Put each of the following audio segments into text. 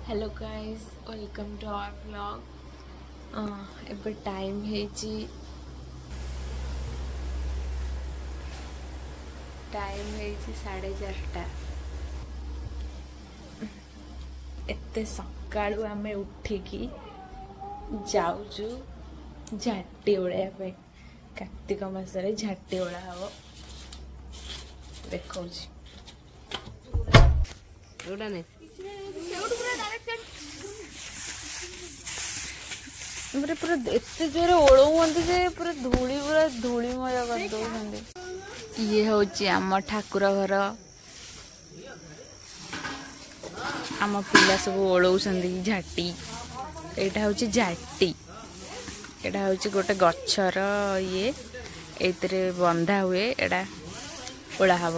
Hello guys welcome to our vlog. एबे time हेची 4:30। एते सकाळू आमे उठिकी जाऊचु झाटी ओळिया पे। कार्तिक मासरे झाटी ओळा हबो देखौची ओडा नै पूरा एत जोर ओलौंती जे पूरा धूली मजा कर दौरान। ये हूँ आम ठाकुर घर आम पिला सब ओलौंती झाटी। यहाँ हूँ झाटी एटा हूँ गोटे गचर ये एतरे बंधा हुए एटा ओला हब।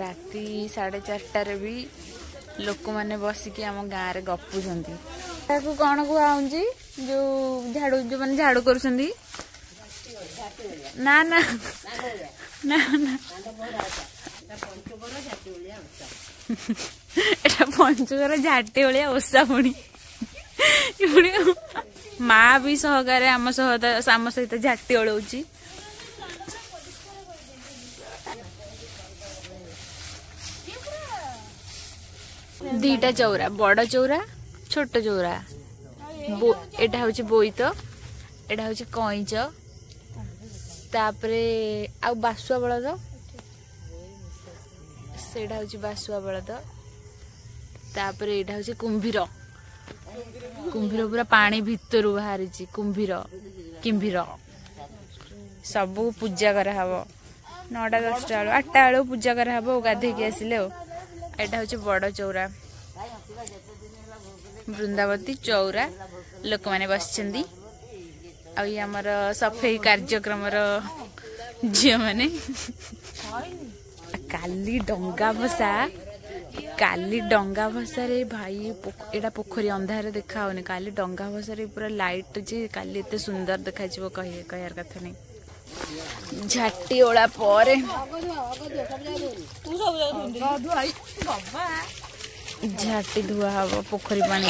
राति 4:30 भी लोक मैंने बसिकी आम गाँव में गपुंट कौन कहूँ जो झाड़ू जो मैंने झाड़ू कर ना ना ना ना एटा पंचगर झाटी ओलिया ओषा पुणी माँ भी सहकार आम सहित झाटी ओलौची। दीटा चौरा बड़ चौरा छोट चौरा एटा हूँ बोईत एटा हूँ कईच तापरे आ बासुआ बलद सेटा हूँ बासुआ बलद तापरे एटा हूँ कुंभीर कुंभीर पूरा पानी भितर बाहरी कुंभीर किंभीर सबू पूजा कराहब 9टा 10टा 8टा बेलू पूजा कराहब गाधेकी आसिले। एटा हूँ बड़ चौरा वृंदावती चौरा लोक मैंने बस आमर सफेई कार्यक्रम झी मैंने काली डंगा भसा रे भाई एटा पोखरी अंधार देखा होनी काली डंगा भसा रे पूरा लाइट जे काली एते सुंदर देखा कहयार कथा नहीं। झाटी ओला पर झाटी धुआ हम पोखरी पानी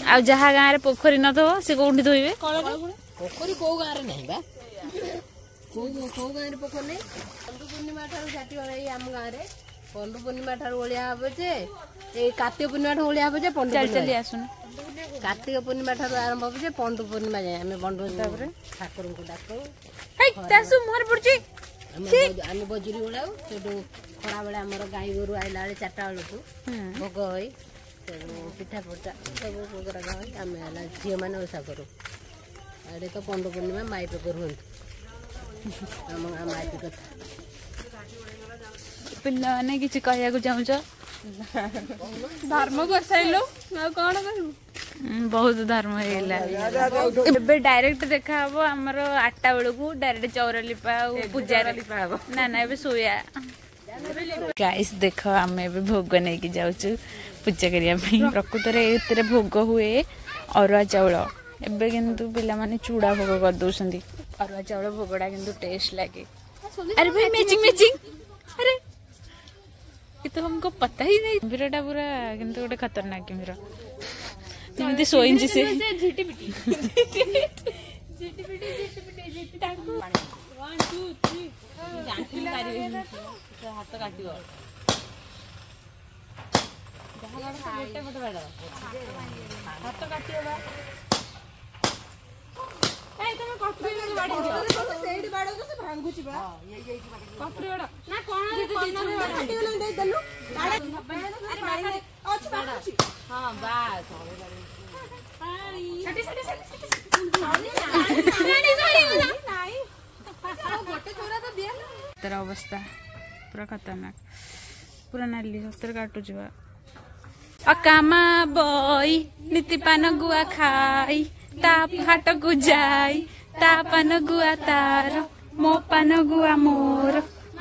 आ जहा गाँव में पोखरी न थो से कौटी धोइबे पोखरी को गाँव रे नहीं बा को गाँव रे पोखरी नहीं। पंडु पूर्णिमा ठार झाटी ओलाई आम गाँव रे पंडु पूर्णिमा ठार ओलिया हबे जे ए कार्तिक पूर्णिमा ठार ओलिया हबे जे पंडु चल आसुन कार्तिक पूर्णिमा ठार आरंभ हबे जे पंडु पूर्णिमा जाय आमे पंडु तापर ठाकुर को डाको हे तासु मोहर पड़ची आमे बजुरी ओलाउ सेटू खड़ा बेला हमर गाई गोरु आइला बेले 4टा बेलू भोग होई पिठा पटा सब भोगरा गई आमे आला झियो माने ओसा करू अरे तो पंडु पूर्णिमा माई पे करू हम माई पे पिला ने किछि कहया को चाहू धर्म कर साइलो ना कोन करू बहुत धर्म हेला। एबे डायरेक्ट देखा हबो हमर 8टा बेलू को डायरेक्ट चौरा लिपा पूजा लिपा हबो ना ना एबे सोया। गाइस देखो आम ए भोग नहीं कि जाऊँ पूजा करिया प्रकृत में भोग हुए अरुआ चाउल एबे किंतु पिला माने चूड़ा भोग कर दउसंदी अरुआ चाउल भोगड़ा किंतु टेस्ट लगे। अरे भाई मैचिंग अरे ये तो हमको पता ही नहीं। किंभीरटा पूरा किंतु गोटे खतरनाक किंभीर तुमती सोइंची से हाथ काट तेरा अवस्था पूरा खतरनाक पूरा नाली हस्तर काटु अकामा बई नीतिपान गुआ खाई ता हाट को जाई ता पान गुआ तार मो पान गुआ मोर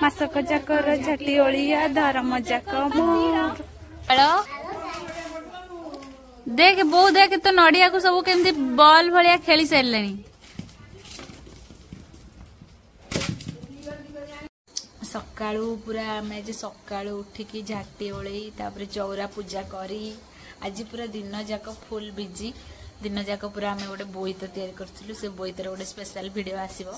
मासक जाकर झाटी ओलिया धर्म जाक मोर। हेलो देख बो देख तो नड़िया को सब केमती बॉल भलिया खेली सारे सकाळू पूरा आमे आज सकाळू उठिकी झाटी ओळई तापर चौरा पूजा करी आज पूरा दिन जाक फुल बिजी दिन जाक पूरा आमे गोटे बोईत तैयारी करथिलु से बोईतर गोटे स्पेशल वीडियो आसीबो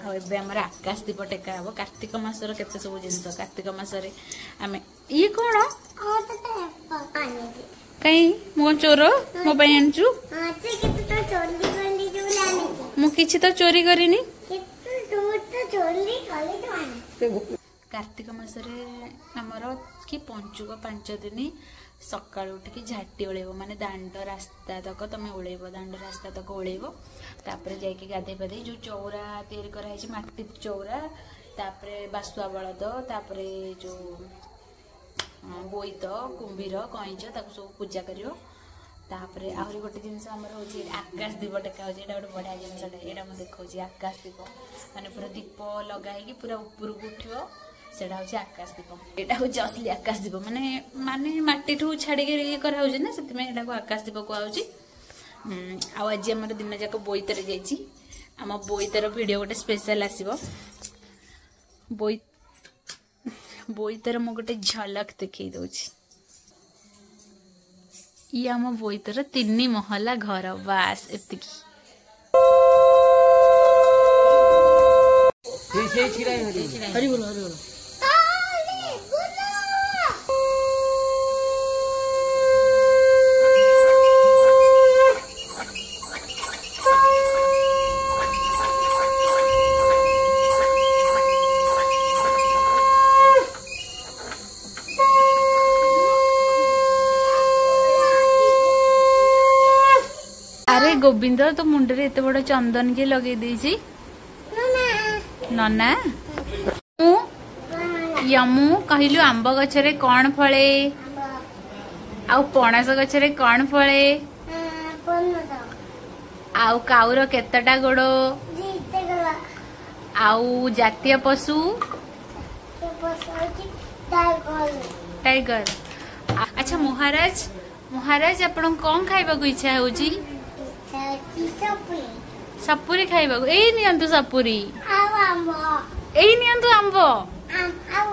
आ एबे हमर आकाश दीप टेका हबो कार्तिक मासर केते सब जिंस कार्तिक मासरे आमे ई कोन कई मो चोर मो पई आनचु मु किछि तो चोरी करिनी कार्तिक मासरे हमर कि पंचुक 5 दिन सकाळ उठिकी झाटी ओळेबो माने दांड रास्ता तक तमे ओळेबो दांड रास्ता तक ओळेबो तापरे जायकी गाधे पाधे जो चौरा तैयारी करा है माटी चौरा तापरे बासुआ बळद तापरे जो बोईत कुंभीर कईच ताको सब पूजा करियो तापरे आहुरी गोटे जिनस हमर होची आकाश दीप टेका होची एटा गोटे बढ़िया जिनसटा एटा म देखौची आकाश दीप माने पूरा दीप लगाई पूरा ऊपर को उठियो सेटा होची आकाश दीप एटा होची असली आकाश दीप माने माने माटी ठू छाडी के ये करा होची ना सेति में एटा को आकाश दीप को आउची आ आज हमर दिन जाक बोईतरे जाईची हम बोईतर वीडियो गोटे स्पेशल आसीबो बोईतर मो गोटे झलक देखै दोची ई आम बोईतर 3 महला घर बास एतिकी हरि बोल हरि बोल अरे गोविंद तो मुंडे एत बड़ चंदन किए लगे देछि नना यमु कहलु आंब गछरे कौन फले आउ पणास गछरे कौन फले आउ काउर केतटा गोड़ आउ जातीय पशु टाइगर अच्छा महाराज महाराज आपण कौन खाइबा को इच्छा होची सपुरी खाइबा एई नियंतु सपुरी एई नियंतु आंब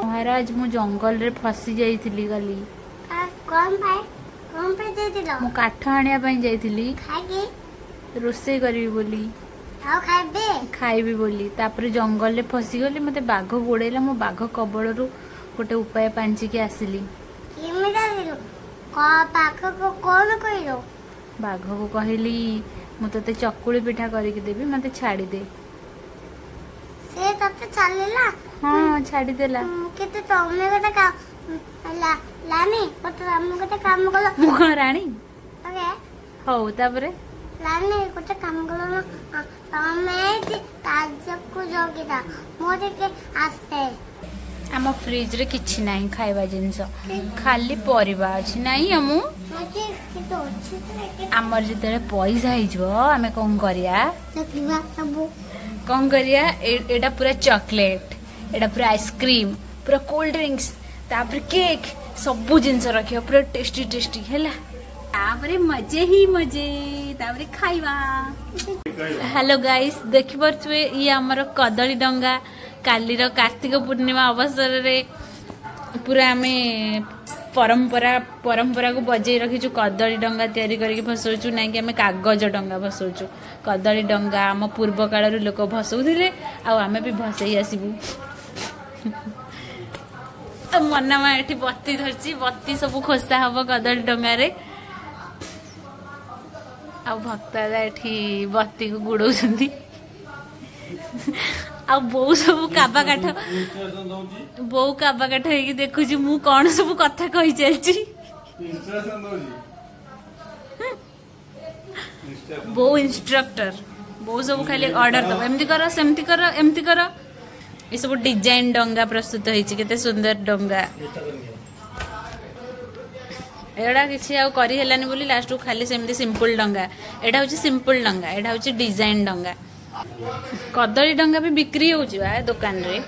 महाराज मु जंगल रे फसी जाइथिली गली कौन पे दे दिलो मु काठ आनिया पई जाइथिली खागी रोसे करबी बोली आउ खाइबे खाइबी बोली तापर जंगल रे फसी गली मते बाघ गोड़ेला मो बाघ कबळ रु गोटे उपाय पांची के आसिली केमिदा दिलो को पाख को कौन कइलो बाघ को कहली मु तते चकुली पिठा करके देबी मते छाड़ी दे से तते छाड़लेला हां छाड़ी देला केते तमे गोटे काम लानी गोटे हम गोटे काम कलो मु रानी ओके हो तापरे लानी गोटे काम कलो तमे ताज को जोगिदा मोते के आसे आम फ्रिज रे किछि नाही खाइबा जिंस खाली परिबा अछि नाही हमु आमर जिते पैसा हो आमे कौन करिया कौन करिया एटा पूरा चॉकलेट एटा पूरा आइसक्रीम पूरा कोल्ड ड्रिंक्स तापर केक सबु जिनस रखियो पूरा टेस्टी टेस्टी हैला तापरे मजे ही मजे तापरे खाइबा हेलो गाइस देखि परथुए ई हमर कदली डंगा कालीर कार्तिक पूर्णिमा अवसर रे पूरा आमे परंपरा को बजाई रखीचु कदली डंगा तैयारी करके भसौचु ना कि आमे कागज डंगा भसौचु कदली डंगा आम पूर्व काल लोक भसौथिले आ आमे भी भसई आसीबु मना मा एठी बत्ती धरची बत्ती सब खोसा हबो कदली डंगा रे आ भक्ता एठी बत्ती को गुडौछंती आ बो सब काबा काठ बो काबा काठ हे देखुची मु कोन सब कथा कहि चलची बो इंस्ट्रक्टर बो सब खाली ऑर्डर दब एमती करो ये सब डिजाइन डंगा प्रस्तुत होइची केते सुंदर डंगा एडा किछि आ करि हेलानी बोली लास्ट को खाली सेमती सिंपल डंगा एडा होची सिंपल डंगा एडा होची डिजाइन डंगा कदली डंगा भी बिक्री होची बा दुकान रे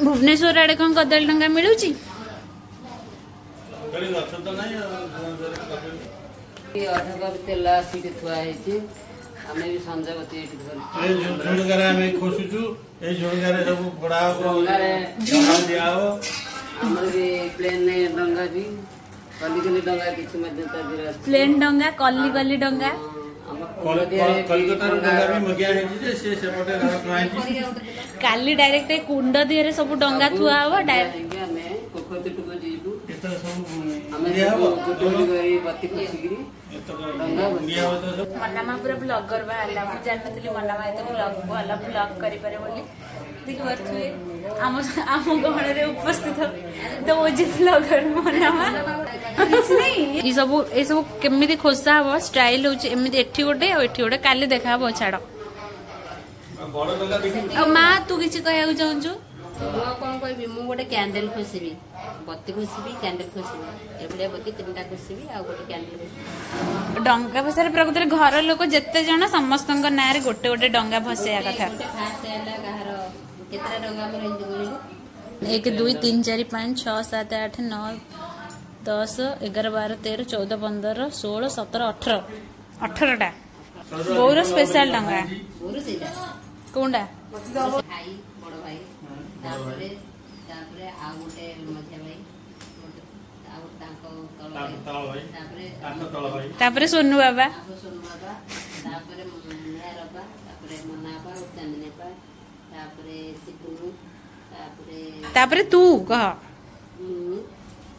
भुवनेश्वर आड़े कौन कदली डंगा मिलूची तेला सीट थुआ है आमे भी संजय बती एठी धरि ए झुंडगारा आमे खोसुचु ए जोंगारे सब बड़ा डंगारे दिया हो हमर भी प्लेन ने डंगा भी कली डंगा किछ मध्य ता प्लेन डंगा कली डंगा कलकत्ता डंगा भी मगिया है जे से सेपटे राई काली डायरेक्ट कुंड दिहरे सब डंगा थुआ हबो डायरेक्ट हमें पोखर टुको जीबू केते सब हमें दिया हो टोली गई बत्ती खुशीगिरी डंगा दिया हो तो सब मनामा पूरा ब्लॉगर बाहरला मु जाननतली मनामा एते ब्लॉग वाला ब्लॉग करि पारे बोली देखि बरथुए आम गहण रे उपस्थित तो ओजी ब्लॉगर मनामा किछ नहीं ए सब केमिति खोसा हबो स्टाइल होची एमिति एठी गोटे काली देखा हबो छाड़ बड़ डंगा देखि आ मा तू किछ कहया चाहू कौन कहबी मु गोटे कैंडल खोसबी बत्ती खोसबी कैंडल खोसबी एबले बत्ती तीनटा खोसबी आ गोटे कैंडल खोसबी डंगा भसार प्रकृति घर लोक जेते जण समस्तଙ୍କ नारे गोटे गोटे डंगा भसेया कथा फास्ट हैला गाहर केतरा डंगा मोर हिंदी बोलिलो 1 2 3 4 5 6 7 8 9 10 11 12 13 14 15 16 17 18 टा बहुत स्पेशल डंगा बोरु सेटा कोंडा भाई बड़ भाई तापरे आ गोटे मझिया भाई आ ताको तळ भाई तापरे सोनू बाबा सोनू बाबा तापरे मेहर बाबा तापरे मन्ना बाबा और चांदनी बाबा तापरे सिपुनु तापरे तू कह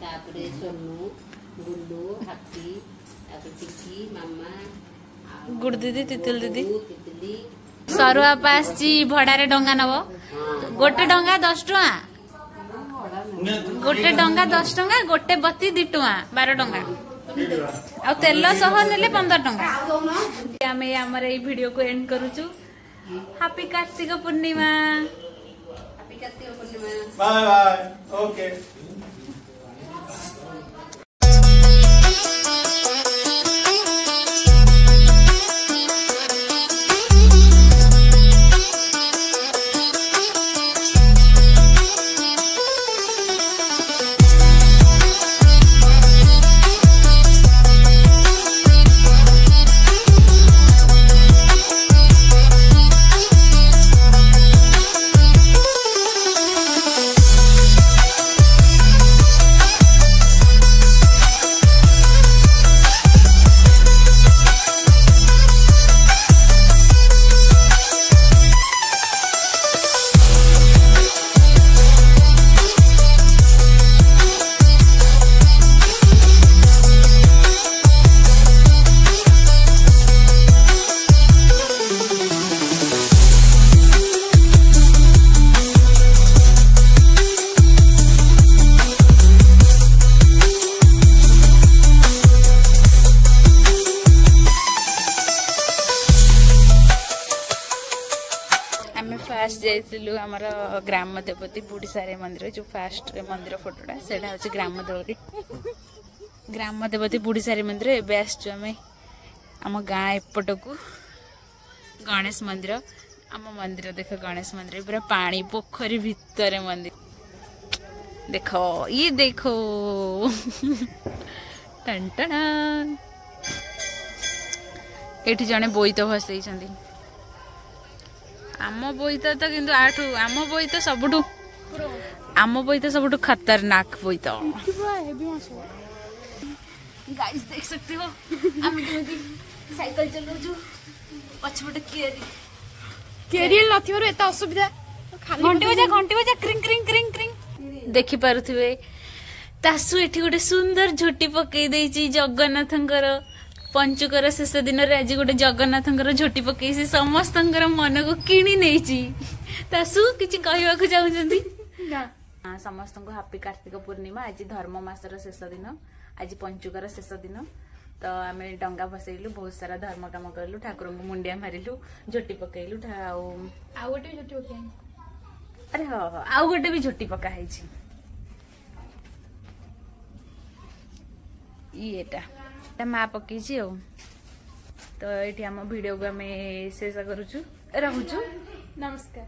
तापरे सोनू गुल्लू हाथी तापरे टिकी मामा गुड़ दीदी तितल दीदी तितली सरुआ पासी भड़ारे डंगा नब गोटे डंगा 10 टका गोटे डंगा 10 टका गोटे बत्ती 2 टका 12 टका आ तेल सह नेले 15 टका आमे हमर ए वीडियो को एंड करूछु happy Kartik Purnima bye bye okay fast जाइलु आमर ग्राम देवती बुढ़ी सारे मंदिर जो फास्ट मंदिर फोटोटा से ग्राम देवती ग्राम देवती बुढ़ी सारे मंदिर एवं आसचु आम आम गाँ एपट को गणेश मंदिर आम मंदिर देख गणेश मंदिर पूरा पानी पोखरी भितर मंदिर देखो ये देखो टंटना एठी जने बोईत भसई आम बोईत तो किंतु आठू आम बोईत सबुठू खतरनाक बोईत गाइस देख सकते हो आम साइकिल चलाउछु पछपटे केरियल नथिबो एता असुविधा घंटी बजा क्रिंग क्रिंग क्रिंग क्रिंग देखि पारुथिबे तासु एठी गोटे सुंदर झोटी पकई देछि जगन्नाथंकर पंचुकर शेष दिन आज गोटे जगन्नाथंकर झोटी पकई समस्तंकर मन को किणी नेछि तासु किछि कहबा को चाहुछंती ना समस्त को हैप्पी कार्तिक पूर्णिमा आज धर्म मासर शेष दिन आज पंचुकर शेष दिन तो आम डंगा भसैलु बहुत सारा धर्म काम करलु ठाकुर को मुंडिया मारिलु झोटी पकईलु अरे हाँ हाँ आउ गोटे भी झोटी पका है माँ पकई तो ये आम वीडियो को आम शेष करुचु रहुचु नमस्कार।